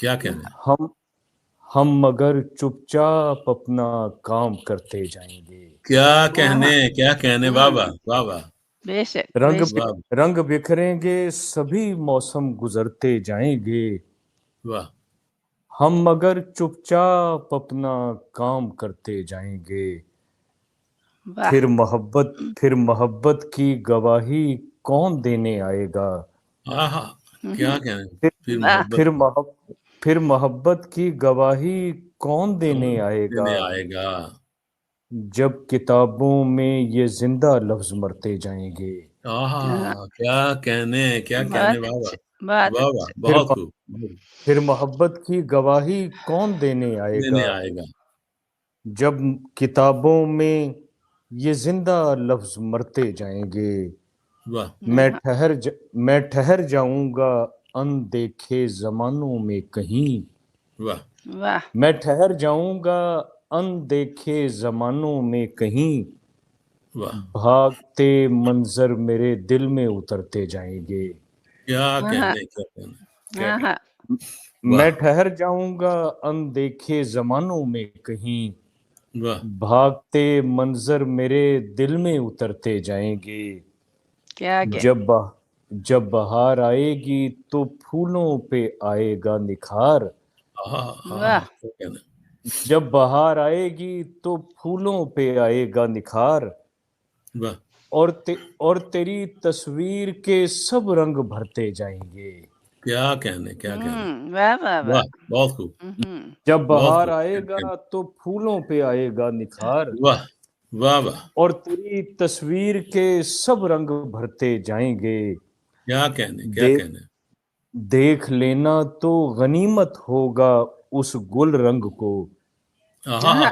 کیا کہنے ہم مگر چپ چاپ اپنا کام کرتے جائیں گے. کیا کہنے واہ واہ واہ واہ بے شک رنگ بے شک. واہ رنگ بکھریں گے سبھی موسم گزرتے جائیں گے. واہ ہم مگر چپ چاپ اپنا کام کرتے جائیں گے. واہ. پھر محبت کی گواہی کون دینے آئے گا. آہا کیا کہنے پھر واہ. محبت پھر محبت کی گواہی کون دینے آئے گا. دینے آئے گا. جب کتابوں میں یہ زندہ لفظ مرتے جائیں گے. آہا کیا کہنے بہت واہ واہ اچھے بہت واہ واہ اچھے. بہت خوب پھر محبت کی گواہی کون دینے آئے دینے گا. آئے گا. جب کتابوں میں یہ زندہ لفظ مرتے جائیں گے. واہ میں ٹھہر جاؤں گا اندیکھے زمانوں میں کہیں. واہ واہ. میں ٹھہر جاؤں گا اندیکھے زمانوں میں کہیں. واہ بھاگتے منظر میرے دل میں اترتے جائیں گے. کیا کہنے کیا کہنے میں واہ ٹھہر جاؤں گا اندیکھے زمانوں میں کہیں. واہ بھاگتے منظر میرے دل میں اترتے جائیں گے. کیا کہ جب بہار آئے گی تو پھولوں پہ آئے گا نکھار. واہ. کیا کہنے جب بہار آئے گی تو پھولوں پہ آئے گا نکھار. واہ اور تیری تصویر کے سب رنگ بھرتے جائیں گے. کیا کہنے واہ واہ واہ. واہ بہت خوب جب بہت بہار خوب آئے گا تو پھولوں پہ آئے گا نکھار. واہ واہ واہ اور تیری تصویر کے سب رنگ بھرتے جائیں گے. کیا کہنے دیکھ لینا تو غنیمت ہوگا اس گل رنگ کو. آہا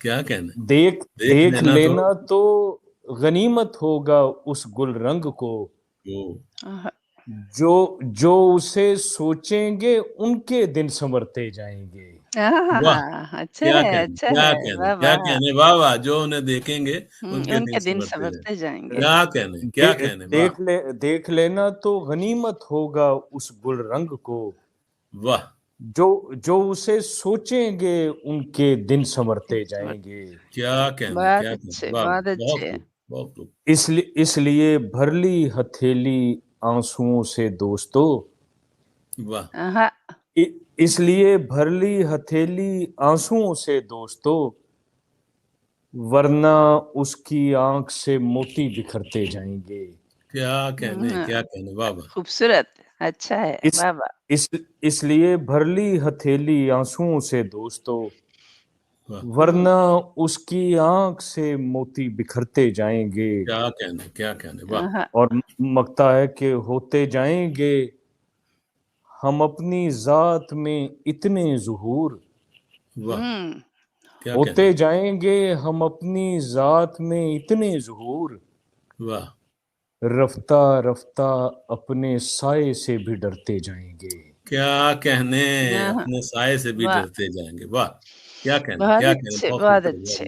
کیا کہنے دیکھ لینا تو غنیمت ہوگا اس گل رنگ کو. جو اسے سوچیں گے ان کے دن سنورتے جائیں گے. اچھا ہے اچھا ہے. واہ واہ. واہ واہ جو انہیں دیکھیں گے ان کے دن سنورتے جائیں گے. کیا کہنے دیکھ لینا تو غنیمت ہوگا اس گل رنگ کو. واہ جو اسے سوچیں گے ان کے دن سنورتے جائیں گے. کیا کہنے بہت اچھے واہ بہت بہت اچھے. خوب بہت خوب اس لیے بھر لی ہتھیلی آنسوؤں سے دوستو. واہ اس لیے بھر لی ہتھیلی آنسوؤں سے دوستو. ورنہ اس کی آنکھ سے موتی بکھرتے جائیں گے. کیا کہنے واہ واہ خوبصورت. اچھا ہے. واہ واہ. اس لیے بھر لی ہتھیلی آنسوؤں سے دوستو. واہ ورنہ اس کی آنکھ سے موتی بکھرتے جائیں گے. کیا کہنے واہ اور مکتا ہے کہ ہوتے جائیں گے ہم اپنی ذات میں اتنے ظہور. واہ کیا ہوتے جائیں گے ہم اپنی ذات میں اتنے ظہور. واہ رفتہ رفتہ اپنے سائے سے بھی ڈرتے جائیں گے. کیا کہنے اپنے سائے سے بھی ڈرتے جائیں گے. واہ کیا کہنے بہت اچھے بہت اچھے.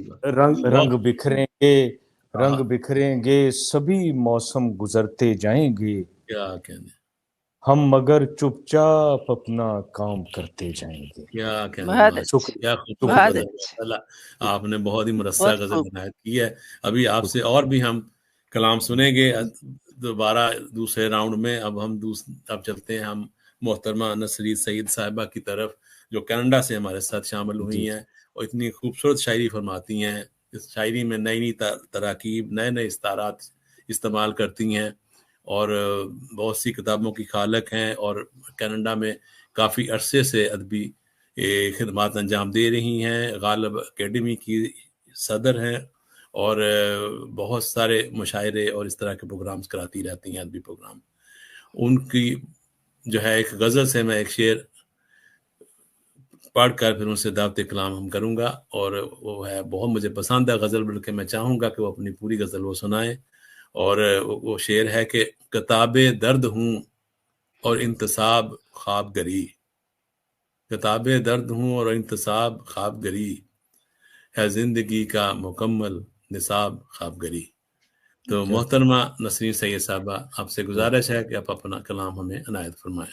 رنگ بکھریں گے سبھی موسم گزرتے جائیں گے. کیا کہنے ہم مگر چپ چاپ اپنا کام کرتے جائیں گے. کیا کہنے بہت اچھے کیا خوبصورت بہت غزل اچھے. آپ نے بہت ہی مرصع بہت غزل خوب. عنایت کی ہے. ابھی آپ سے اور بھی ہم کلام سنیں گے دوبارہ دوسرے راؤنڈ میں. اب چلتے ہیں ہم محترمہ نسرین سید صاحبہ کی طرف جو کینیڈا سے ہمارے ساتھ شامل ہوئی ہیں اور اتنی خوبصورت شاعری فرماتی ہیں. اس شاعری میں نئی تراکیب نئے استعارات استعمال کرتی ہیں اور بہت سی کتابوں کی خالق ہیں اور کینیڈا میں کافی عرصے سے ادبی خدمات انجام دے رہی ہیں. غالب اکیڈمی کی صدر ہیں اور بہت سارے مشاعرے اور اس طرح کے پروگرامز کراتی رہتی ہیں ادبی پروگرام. ان کی جو ہے ایک غزل سے میں ایک شعر پڑھ کر پھر ان سے دعوت کلام ہم کروں گا اور وہ ہے بہت مجھے پسند ہے غزل بلکہ میں چاہوں گا کہ وہ اپنی پوری غزل وہ سنائیں. اور وہ شعر ہے کہ کتاب درد ہوں اور انتصاب خواب گری. کتاب درد ہوں اور انتصاب خواب گری ہے زندگی کا مکمل نصاب خواب گری. تو محترمہ نسرین سید صاحبہ آپ سے گزارش ہے کہ آپ اپنا کلام ہمیں عنایت فرمائیں.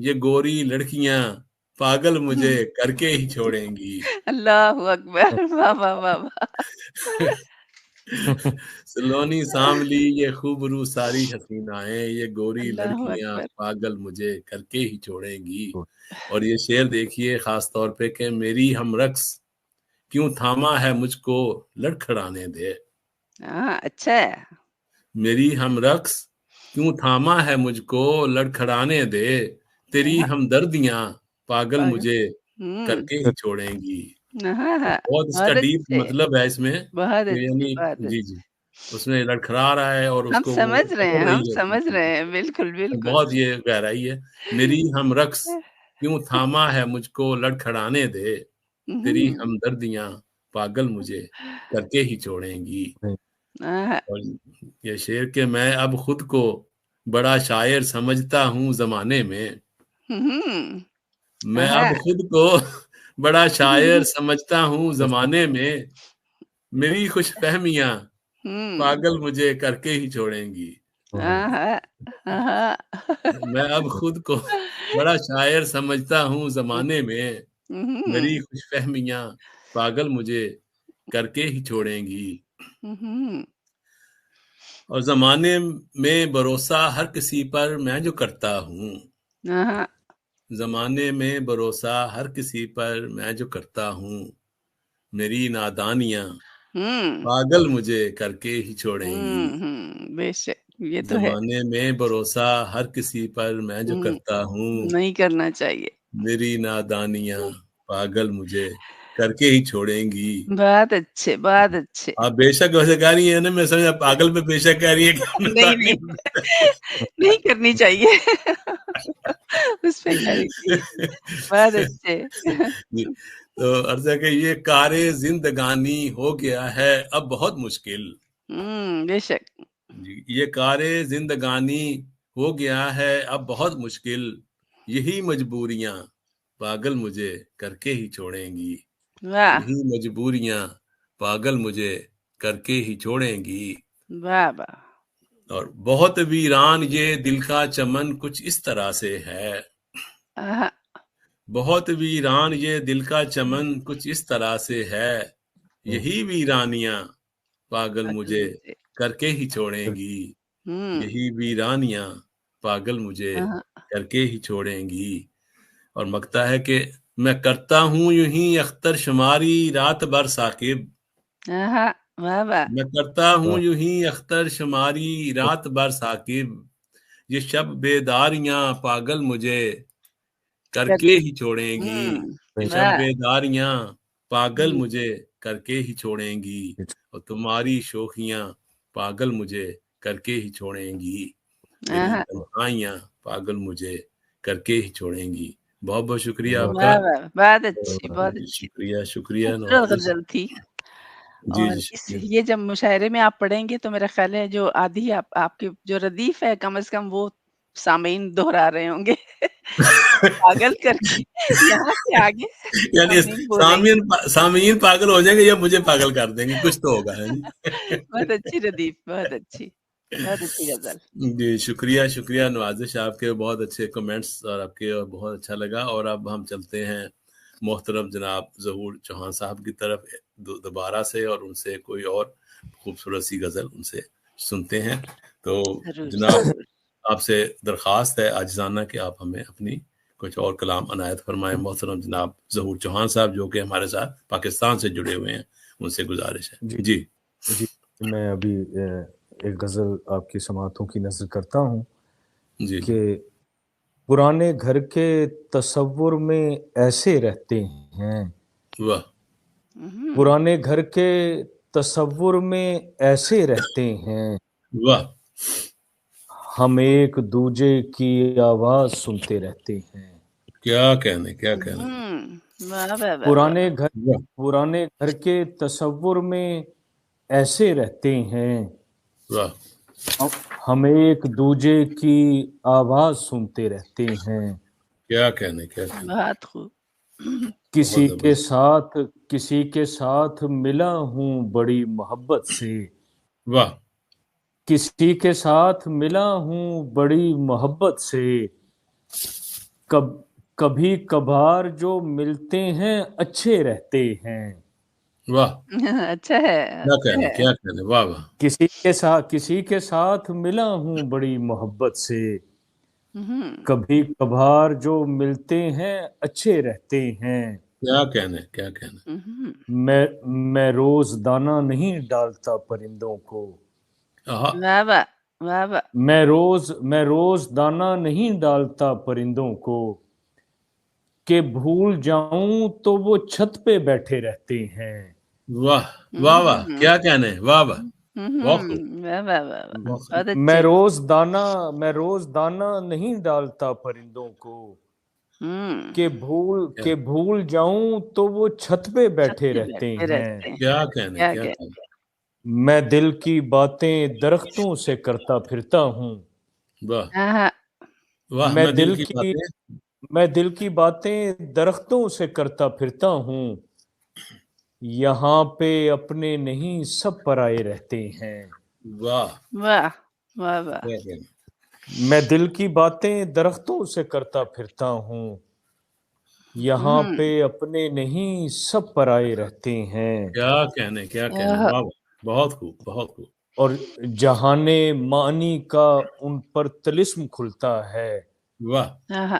یہ گوری لڑکیاں پاگل مجھے کر کے ہی چھوڑیں گی. اللہ اکبر، واہ واہ واہ واہ. سلونی ساملی یہ خوبرو ساری حسینائیں، یہ گوری اللہ لڑکیاں اکبر. پاگل مجھے کر کے ہی چھوڑیں گی. اور یہ شعر دیکھیے خاص طور پہ کہ میری ہم رقص کیوں تھاما ہے مجھ کو لڑکھڑانے دے. ہاں اچھا ہے. میری ہم رقص کیوں تھاما ہے مجھ کو لڑکھڑانے دے، تیری ہمدردیاں پاگل مجھے کر کے ہی چھوڑیں گی. ہاں ہاں بہت اس کا بہت ڈیپ اچھے، مطلب ہے اس میں بہت کہ اچھے، یعنی بہت جی اچھے. جی اس میں لڑکھڑا رہا ہے اور اس ہم کو وہ سمجھ رہے ہیں، پکڑ ہم رہی ہے. سمجھ رہے ہیں، بالکل بالکل. بہت یہ گہرائی ہے. میری ہم رقص کیوں تھاما ہے مجھ کو لڑکھڑانے دے، تیری ہمدردیاں پاگل مجھے کر کے ہی چھوڑیں گی. اور یہ شعر کہ میں اب خود کو بڑا شاعر سمجھتا ہوں زمانے میں، میں اب خود کو بڑا شاعر سمجھتا ہوں زمانے میں، میری خوش فہمیاں پاگل مجھے کر کے ہی چھوڑیں گی. میں اب خود کو بڑا شاعر سمجھتا ہوں زمانے میں، میری خوش فہمیاں پاگل مجھے کر کے ہی چھوڑیں گی. اور زمانے میں بھروسہ ہر کسی پر میں جو کرتا ہوں، زمانے میں بھروسہ ہر کسی پر میں جو کرتا ہوں، میری نادانیاں پاگل مجھے کر کے ہی چھوڑیں گی. بے شک یہ تو ہے، زمانے میں بھروسہ ہر کسی پر میں جو کرتا ہوں، نہیں کرنا چاہیے. میری نادانیاں پاگل مجھے کر کے ہی چھوڑیں گی. بہت اچھے، بہت اچھے. آپ بے شک ویسے کہہ رہی ہیں نا، میں سمجھا پاگل پہ بے شک کہہ رہی ہے کہ نہیں نہیں نہیں کرنی چاہیے اس پہ کہہ رہی تھی. بہت اچھے. جی. تو عرض ہے کہ یہ کار زندگانی ہو گیا ہے اب بہت مشکل. بے شک. جی یہ کار زندگانی ہو گیا ہے اب بہت مشکل، یہی مجبوریاں پاگل مجھے کر کے ہی چھوڑیں گی. واہ یہی مجبوریاں پاگل مجھے کر کے ہی چھوڑیں گی. واہ واہ. اور بہت ویران یہ دل کا چمن کچھ اس طرح سے ہے، بہت ویران یہ دل کا چمن کچھ اس طرح سے ہے، یہی ویرانیاں پاگل مجھے کر کے ہی چھوڑیں گی. یہی ویرانیاں پاگل مجھے کر کے ہی چھوڑیں گی. اور مگتا ہے کہ میں کرتا ہوں یوں ہی اختر شماری رات بھر ثاقب، واہ واہ. میں کرتا ہوں یوں ہی اختر شماری رات بھر ثاقب، یہ شب بیداریاں پاگل مجھے کر کے ہی چھوڑیں گی. یہ شب بیداریاں پاگل مجھے کر کے ہی چھوڑیں گی، اور تمہاری شوخیاں پاگل مجھے کر کے ہی چھوڑیں گی، میری تنہائیاں پاگل مجھے کر کے ہی چھوڑیں گی. بہت بہت شکریہ آپ کا. بہت اچھی، بہت اچھی. شکریہ شکریہ خوبصورت نوازش. غزل تھی. جی اور جی اس شکریہ. یہ جب مشاعرے میں آپ پڑھیں گے تو میرا خیال ہے جو آدھی آپ کے جو ردیف ہے کم از کم وہ سامعین دہرا رہے ہوں گے پاگل کر کے یہاں سے آگے یعنی سامعین بولیں گے. سامعین پاگل ہو جائیں گے یا مجھے پاگل کر دیں گے، کچھ تو ہوگا. بہت اچھی ردیف، بہت اچھی، بہت اچھی غزل. جی شکریہ شکریہ نوازش. آپ کے بہت اچھے کمنٹس اور آپ کے بہت اچھا لگا. اور اب ہم چلتے ہیں محترم جناب ظہور چوہان صاحب کی طرف دوبارہ سے، اور ان سے کوئی اور خوبصورت سی غزل ان سے سنتے ہیں. تو جناب آپ سے درخواست ہے عاجزانہ کہ آپ ہمیں اپنی کچھ اور کلام عنایت فرمائیں. محترم جناب ظہور چوہان صاحب جو کہ ہمارے ساتھ پاکستان سے جڑے ہوئے ہیں، ان سے گزارش ہے. جی جی میں ابھی ایک غزل آپ کی سماعتوں کی نظر کرتا ہوں جی کہ پرانے گھر کے تصور میں ایسے رہتے ہیں، واہ. پرانے گھر کے تصور میں ایسے رہتے ہیں، واہ. ہم ایک دوجے کی آواز سنتے رہتے ہیں. کیا کہنے کیا کہنے. پرانے گھر کے تصور میں ایسے رہتے ہیں، واہ. ہم ایک دوجے کی آواز سنتے رہتے ہیں. کیا کہنے کیا کہنے. بہت خوب. کسی کے ساتھ ملا ہوں بڑی محبت سے، واہ. کسی کے ساتھ ملا ہوں بڑی محبت سے، کبھی کبھار جو ملتے ہیں اچھے رہتے ہیں. واہ اچھا ہے کیا کہنے کیا کہنے واہ واہ کسی کے ساتھ ملا ہوں بڑی محبت سے. ہوں، کبھی کبھار جو ملتے ہیں اچھے رہتے ہیں. کیا کہنے کیا کہنے ہوں، میں روز دانہ نہیں ڈالتا پرندوں کو. آہا واہ واہ واہ واہ. میں روز دانہ نہیں ڈالتا پرندوں کو کہ بھول جاؤں تو وہ چھت پہ بیٹھے رہتے ہیں. واہ واہ واہ کیا کہنے واہ واہ بہت خوب واہ واہ واہ واہ، بہت خوب بہت میں اچھے. روز دانہ نہیں ڈالتا پرندوں کو ہوں، کہ بھول جاؤں تو وہ چھت پہ چھت بیٹھے پہ رہتے بیٹھے ہیں. رہتے ہیں. کیا کہنے کیا کیا کہ کہنے میں دل کی باتیں درختوں سے کرتا پھرتا ہوں. واہ ہاں واہ میں میں دل کی باتیں میں دل کی باتیں درختوں سے کرتا پھرتا ہوں. یہاں پہ اپنے نہیں سب پرائے رہتے ہیں. واہ واہ واہ واہ. کیا کہنے میں دل کی باتیں درختوں سے کرتا پھرتا ہوں. یہاں پہ اپنے نہیں سب پرائے رہتے ہیں. کیا کہنے واہ واہ بہت خوب بہت خوب اور جہان معنی کا ان پر طلسم کھلتا ہے. واہ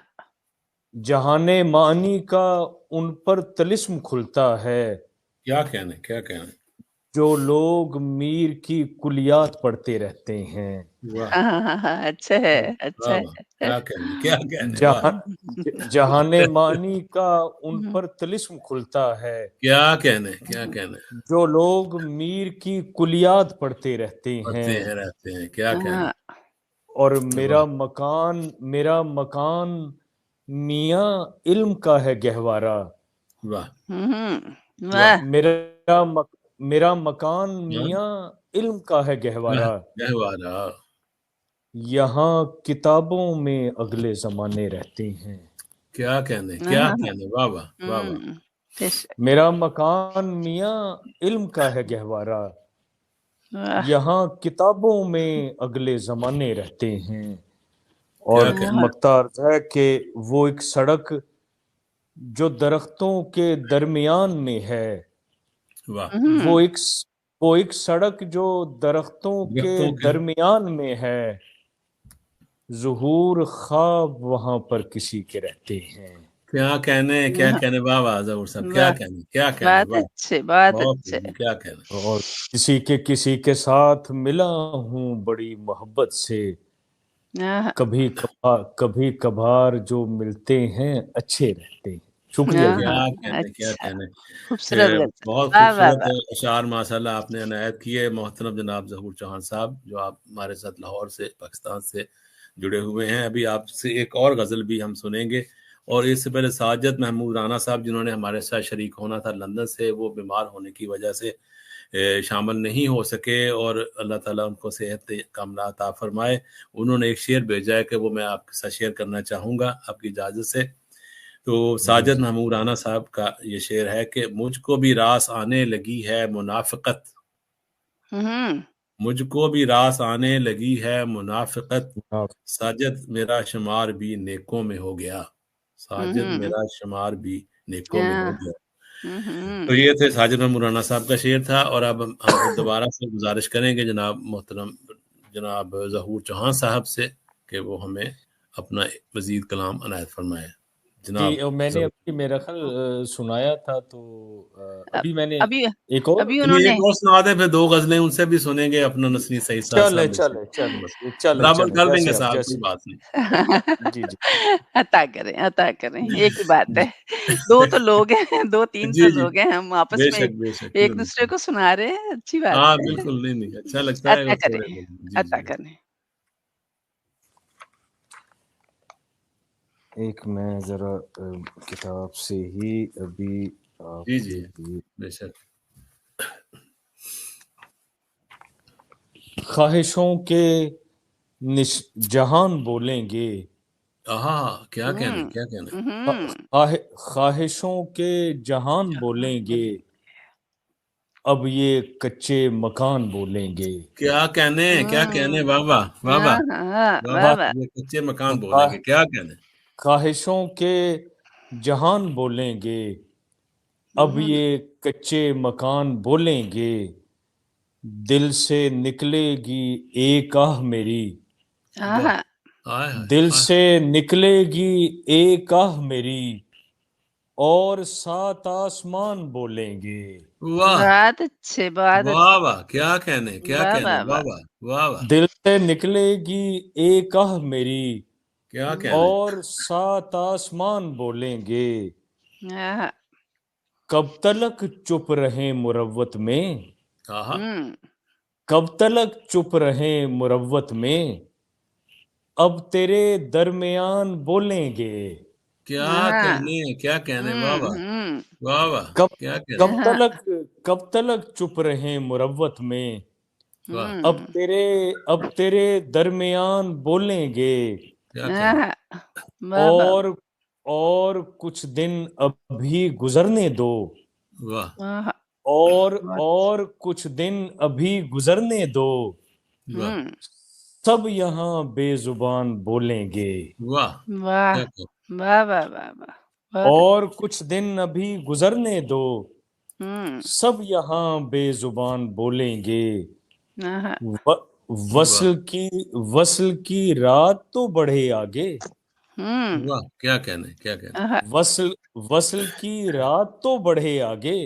جہان معنی کا ان پر طلسم کھلتا ہے. کیا کہنے جو لوگ میر کی کلیات پڑھتے رہتے ہیں. واہ اچھا ہے اچھا واہ ہے. کیا کہنے واہ جہان معنی کا ان پر طلسم کھلتا ہے. کیا کہنے جو لوگ میر کی کلیات پڑھتے رہتے پڑھتے ہیں. ہیں رہتے ہیں کیا کہنے اور میرا مکان میاں علم کا ہے گہوارہ. واہ واہ میرا مکان میاں علم کا ہے گہوارہ. گہوارہ یہاں کتابوں میں اگلے زمانے رہتے ہیں. کیا کہنے واہ واہ واہ واہ میرا مکان میاں علم کا ہے گہوارہ. یہاں کتابوں میں اگلے زمانے رہتے ہیں. اور کیا کہنے مختار ہے کہ وہ ایک سڑک جو درختوں کے درمیان میں ہے. واہ وہ ایک سڑک جو درختوں کے درمیان میں ہے. ظہور خواب وہاں پر کسی کے رہتے ہیں. کیا کہنے واہ واہ ظہور صاحب کیا کہنے بہت واہ اچھے بہت بہت اچھے. خوب کیا کہنے اور کسی کے ساتھ ملا ہوں بڑی محبت سے. کبھی کبھار جو ملتے ہیں اچھے رہتے ہیں. شکریہ. کیا کہنے خوبصورت بہت خوبصورت اشعار ماشاء اللہ آپ نے عنایت کیے محترم جناب ظہور چوہان صاحب جو آپ ہمارے ساتھ لاہور سے پاکستان سے جڑے ہوئے ہیں. ابھی آپ سے ایک اور غزل بھی ہم سنیں گے اور اس سے پہلے ساجد محمود رانا صاحب جنہوں نے ہمارے ساتھ شریک ہونا تھا لندن سے وہ بیمار ہونے کی وجہ سے شامل نہیں ہو سکے اور اللہ تعالیٰ ان کو صحت کاملہ عطا فرمائے. انہوں نے ایک شعر بھیجا ہے کہ وہ میں آپ کے ساتھ شیئر کرنا چاہوں گا آپ کی اجازت سے. تو ساجد محمود رانا صاحب کا یہ شعر ہے کہ مجھ کو بھی راس آنے لگی ہے منافقت. مجھ کو بھی راس آنے لگی ہے منافقت. ساجد میرا شمار بھی نیکوں میں ہو گیا. ساجد میرا شمار بھی نیکوں میں ہو گیا. تو یہ تھے ساجد محمود رانا صاحب کا شعر تھا. اور اب ہم دوبارہ سے گزارش کریں گے جناب محترم جناب ظہور چوہان صاحب سے کہ وہ ہمیں اپنا مزید کلام عنایت فرمائے. جناب جی میں نے ابھی میرا خیال سنایا تھا تو ابھی میں نے ایک اور سنا دیں پھر 2 غزلیں ان سے بھی سنیں گے اپنا نسرین سعید صاحب برابر کر دیں گے صاحب کوئی بات نہیں. جی عطا کریں ایک ہی بات ہے. 2 تو لوگ ہیں 2-3 تو لوگ ہیں ہم آپس میں ایک دوسرے کو سنا رہے ہیں اچھی بات ہے. ہاں بالکل نہیں اچھا لگتا ہے عطا کریں. ایک میں ذرا کتاب سے ہی ابھی جی بے شک. خواہشوں کے جہان بولیں گے. کیا کہنا خواہشوں کے جہان بولیں گے اب یہ کچے مکان بولیں گے. کیا کہنے واہ واہ واہ واہ کچے مکان بولیں گے کیا کہنے. خواہشوں کے جہان بولیں گے، اب یہ کچے مکان بولیں گے، دل سے نکلے گی ایک آہ میری، دل سے نکلے گی ایک آہ میری، اور 7 آسمان بولیں گے۔ بہت اچھے، بہت واہ واہ، کیا کہنے، کیا کہنے، واہ واہ واہ واہ، دل سے نکلے گی ایک آہ میری، کیا کہنے، اور 7 آسمان بولیں گے، کب تلک چپ رہیں مروت میں، کب تلک چپ رہیں مروت میں، اب تیرے درمیان بولیں گے، کیا کہنے، کیا کہنے، واہ واہ واہ واہ، کیا کہنے، کب تلک چپ رہیں مروت میں، واہ، اب تیرے درمیان بولیں گے، کیا کہنے، اور کچھ دن ابھی گزرنے دو، واہ اور کچھ دن ابھی گزرنے دو، واہ سب یہاں بے زبان بولیں گے، واہ، واہ کیا کہنے، واہ واہ واہ واہ، اور کچھ دن ابھی گزرنے دو، سب یہاں بے زبان بولیں گے، وصل کی رات تو بڑھے آگے، واہ، کیا کہنے، کیا کہنے، وصل کی رات تو بڑھے آگے،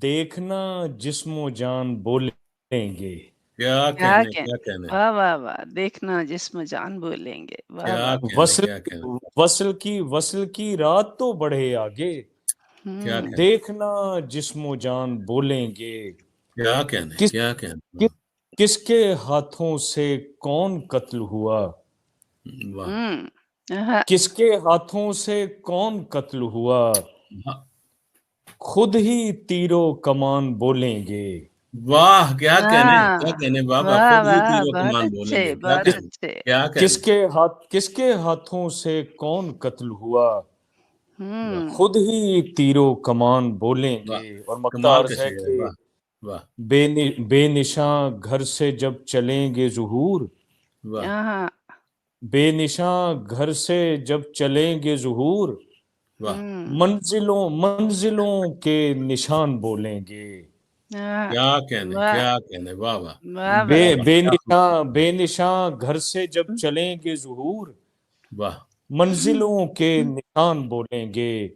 دیکھنا جسم و جان بولیں گے، کیا کہنے، کیا کہنے، واہ واہ واہ، دیکھنا جسم جان بولیں گے، واہ کیا واہ، کہنے، کیا کہنے، وصل کی رات تو بڑھے آگے، کیا کہنے، دیکھنا جسم و جان بولیں گے، کیا کہنے، کیا کہنے، کس کے ہاتھوں سے کون قتل ہوا، واہ، کس کے ہاتھوں سے کون قتل ہوا، خود ہی تیر و کمان بولیں گے، واہ، کیا کہنے، بابا، واہ خود ہی واہ، تیر و بہت کمان بولیں اچھے، گے، کیا بہت کہنے، اچھے، کیا کہنے، کس کے ہاتھوں سے کون قتل ہوا، خود ہی تیر و کمان بولیں واہ، گے، اور مقطع کمال کا عرض ہے شعر ہے، کہ واہ واہ بے نشاں گھر سے جب چلیں گے ظہور، واہ بے نشاں گھر سے جب چلیں گے ظہور، واہ، منزلوں کے نشان بولیں گے، کیا کہنے، کیا کہنے، واہ واہ واہ واہ، بے نشاں گھر سے جب چلیں گے ظہور، واہ، منزلوں کے نشان بولیں گے،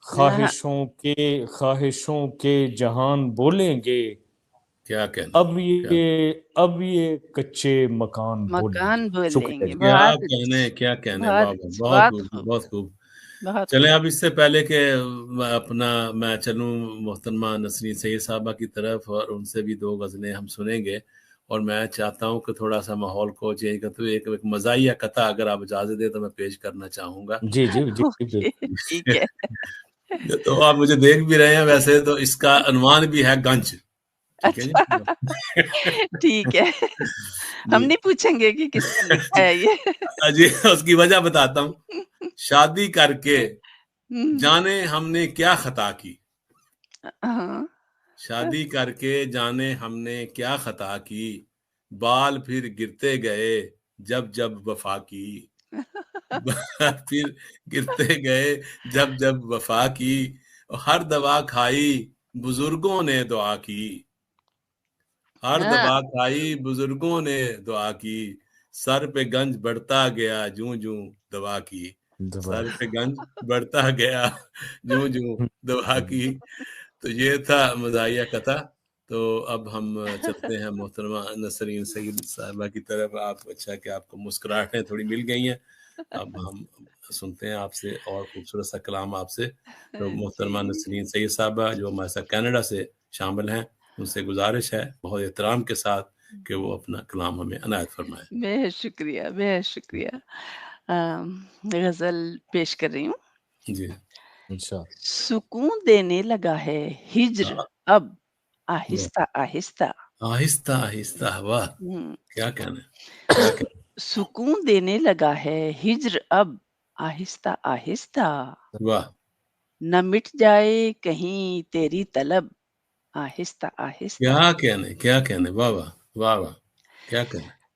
خواہشوں کے جہان بولیں گے، کیا کہنے، اب یہ کچے مکان بولیں گے۔ مکان بولیں شکریہ گے، جی۔ کیا بہت کہنے، اچھے، کیا کہنے، بہت واہ واہ، اچھے، بہت بہت خوب، خوب، بہت خوب۔ بہت چلیں خوب، اب اس سے پہلے کہ اپنا میں چلوں محترمہ نسرین سید صاحبہ کی طرف، اور ان سے بھی 2 غزلیں ہم سنیں گے، اور میں چاہتا ہوں کہ تھوڑا سا ماحول کو چینج کرتے ہوئے ایک مزاحیہ قطعہ اگر آپ اجازت دیں تو میں پیش کرنا چاہوں گا۔ جی جی جی اوکے، ٹھیک ہے، تو آپ مجھے دیکھ بھی رہے ہیں، ویسے تو اس کا عنوان بھی ہے گنج، ٹھیک ہے اچھا، جی؟ ٹھیک ہے، ہم جی نہیں پوچھیں گے کہ کس نے لکھا ہے یہ، جی، اس کی وجہ بتاتا ہوں۔ شادی کر کے جانے ہم نے کیا خطا کی، ہاں، شادی کر کے جانے ہم نے کیا خطا کی، بال پھر گرتے گئے جب جب وفا کی، بال پھر گرتے گئے جب جب وفا کی، ہر دوا کھائی بزرگوں نے دعا کی، ہر ہاں، دوا کھائی بزرگوں نے دعا کی، سر پہ گنج بڑھتا گیا جوں جوں دوا کی، سر پہ گنج بڑھتا گیا جوں جوں دعا کی۔ تو یہ تھا مزاحیہ قطعہ۔ تو اب ہم چلتے ہیں محترمہ نسرین سید صاحبہ کی طرف۔ آپ اچھا کہ آپ کو مسکراہٹیں تھوڑی مل گئی ہیں، اب ہم سنتے ہیں آپ سے اور خوبصورت سا کلام آپ سے۔ تو محترمہ نسرین سید صاحبہ جو ہمارے ساتھ کینیڈا سے شامل ہیں، ان سے گزارش ہے بہت احترام کے ساتھ کہ وہ اپنا کلام ہمیں عنایت فرمائیں۔ بہت شکریہ، بہت شکریہ، غزل پیش کر رہی ہوں۔ جی، سکون دینے لگا ہے ہجر اب آہستہ آہستہ، آہستہ آہستہ، واہ، کیا کہنا ہے، کیا کہنا سکون دینے لگا ہے ہجر اب آہستہ آہستہ، ہے، واہ، نہ مٹ جائے کہیں تیری طلب آہستہ آہستہ، کیا کہنا ہے، کیا کہنا ہے، واہ واہ واہ واہ، کیا کہنا ہے،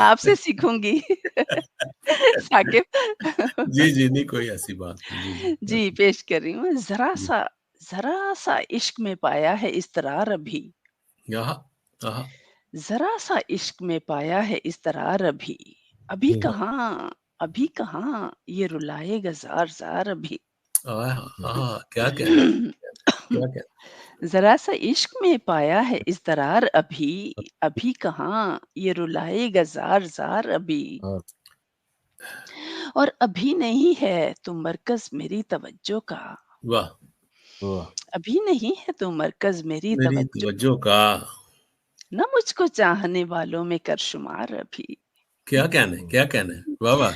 آپ سے سیکھوں گی ثاقب. جی جی نہیں کوئی ایسی بات نہیں. جی جی پیش کر رہی ہوں. ذرا سا عشق میں پایا ہے اضطرار ابھی. یہاں یہاں ذرا سا عشق میں پایا ہے اضطرار ابھی. ابھی کہاں یہ رلائے گا زار زار ابھی. کیا کہنے کیا کہنے. ذرا سا عشق میں پایا ہے اضطرار ابھی. ابھی کہاں یہ رلائے گا زار زار ابھی. اور ابھی نہیں ہے تو مرکز میری توجہ کا. واہ ابھی نہیں ہے تو مرکز میری میری توجہ کا. نہ مجھ کو چاہنے والوں میں کر شمار ابھی. کیا کہنے واہ واہ.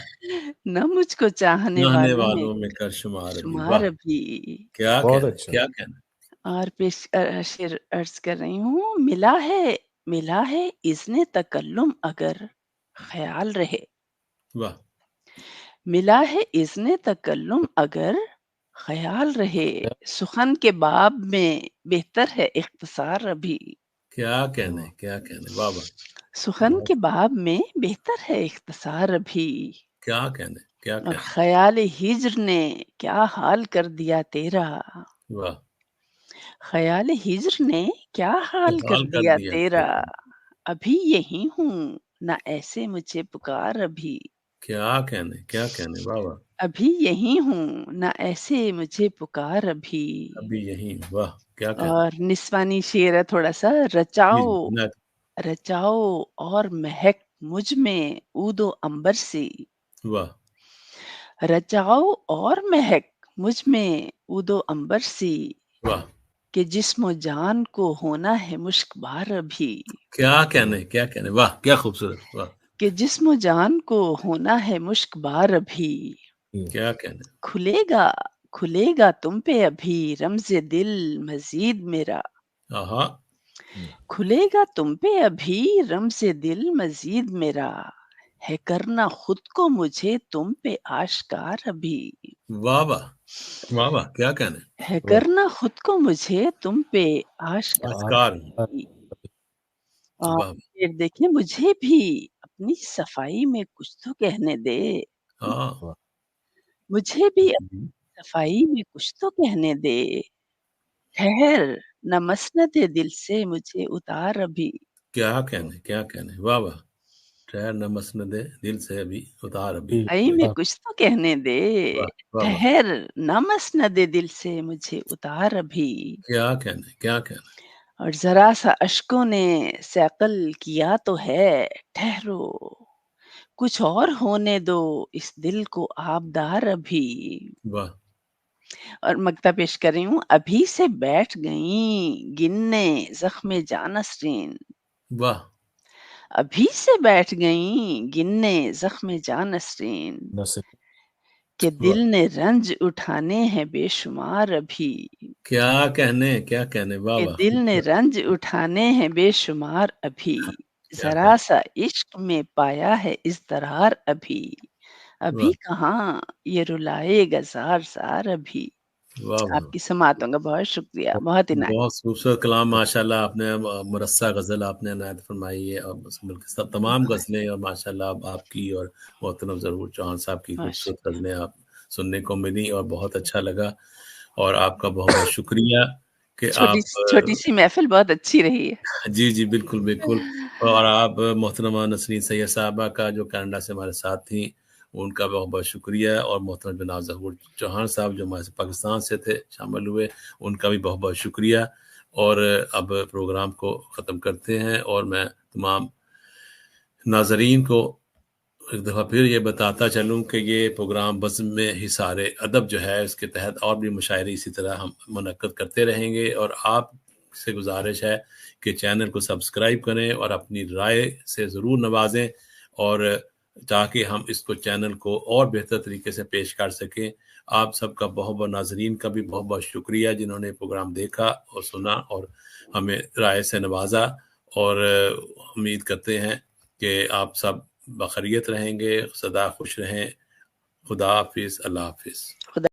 نہ مجھ کو چاہنے چاہنے والوں میں والوں میں کر شمار ابھی. شمار واہ ابھی. کیا بہت کہنے اچھا. کیا کہنے. اور پیش شعر عرض کر رہی ہوں. ملا ہے اذن تکلم اگر خیال رہے. واہ ملا ہے اذن تکلم اگر خیال رہے. سخن کے باب میں بہتر ہے اختصار ابھی. کیا کہنے واہ واہ. سخن کے باب میں بہتر ہے اختصار ابھی. کیا کہنے اور خیال ہجر نے کیا حال کر دیا تیرا. واہ. خیال ہجر نے کیا حال کر دیا تیرا. ابھی یہی ہوں نہ ایسے مجھے پکار ابھی. کیا کہنے واہ واہ. ابھی یہی ہوں نہ ایسے مجھے پکار ابھی. ابھی یہی واہ کیا کہنے. اور نسوانی شعر ہے تھوڑا سا. رچاؤ اور مہک مجھ میں عود و عنبر سی. واہ رچاؤ اور مہک مجھ میں عود و عنبر سی. واہ کہ جسم و جان کو ہونا ہے مشک بار ابھی. کیا کہنے واہ کیا خوبصورت. واہ کہ جسم و جان کو ہونا ہے مشک بار ابھی. کیا کہنے. کھلے گا تم پہ ابھی رمز دل مزید میرا. کھلے گا تم پہ ابھی رمز دل مزید میرا. ہے کرنا خود کو مجھے تم پہ آشکار ابھی. واہ واہ واہ واہ کیا کہنے. ہے کرنا خود کو مجھے تم پہ آشکار. اور پھر دیکھیں مجھے بھی اپنی صفائی میں کچھ تو کہنے دے. مجھے بھی اپنی صفائی میں کچھ تو کہنے دے. ٹھہر نہ مسند دل سے مجھے اتار ابھی. کیا کہنے واہ واہ. ٹھہر نہ مسند دل سے ابھی اتار ابھی. صفائی میں کچھ تو کہنے دے. ٹھہر نہ مسند دل سے مجھے اتار ابھی. کیا کہنے. اور ذرا سا اشکوں نے سیقل کیا تو ہے. ٹھہرو کچھ اور ہونے دو اس دل کو آبدار ابھی. واہ اور مکتا پیش کر رہی ہوں. ابھی سے بیٹھ گئیں گننے زخم جانسرین. واہ ابھی سے بیٹھ گئیں گننے زخم جانسرین. کہ دل نے رنج اٹھانے ہیں بے شمار ابھی. کیا کہنے واہ کہ واہ. دل نے رنج اٹھانے ہیں بے شمار ابھی. ذرا سا عشق میں پایا ہے اضطرار ابھی. ابھی کہاں یہ رلائے گا زار زار ابھی. آپ کی سماعتوں کا بہت شکریہ. بہت خوبصورت کلام ماشاءاللہ. آپ نے مرصع غزل آپ نے عنایت فرمائی ہے. اور بلکہ تمام غزلیں اور ماشاءاللہ آپ کی اور محترم ظہور چوہان صاحب کی خوبصورت غزلیں آپ سننے کو ملی اور بہت اچھا لگا. اور آپ کا بہت بہت شکریہ کہ آپ چھوٹی سی محفل بہت اچھی رہی ہے. جی بالکل. اور آپ محترمہ نسرین سید صاحبہ کا جو کینیڈا سے ہمارے ساتھ تھیں ان کا بہت بہت شکریہ. اور محترم جناب ظہور چوہان صاحب جو ہمارے پاکستان سے تھے شامل ہوئے ان کا بھی بہت بہت شکریہ. اور اب پروگرام کو ختم کرتے ہیں. اور میں تمام ناظرین کو ایک دفعہ پھر یہ بتاتا چلوں کہ یہ پروگرام بزم میں حصار ادب جو ہے اس کے تحت اور بھی مشاعرے اسی طرح ہم منعقد کرتے رہیں گے. اور آپ سے گزارش ہے کہ چینل کو سبسکرائب کریں اور اپنی رائے سے ضرور نوازیں اور تاکہ ہم اس کو چینل کو اور بہتر طریقے سے پیش کر سکیں. آپ سب کا بہت بہت ناظرین کا بھی بہت بہت شکریہ جنہوں نے پروگرام دیکھا اور سنا اور ہمیں رائے سے نوازا. اور امید کرتے ہیں کہ آپ سب بخیریت رہیں گے. سدا خوش رہیں. خدا حافظ. اللہ حافظ.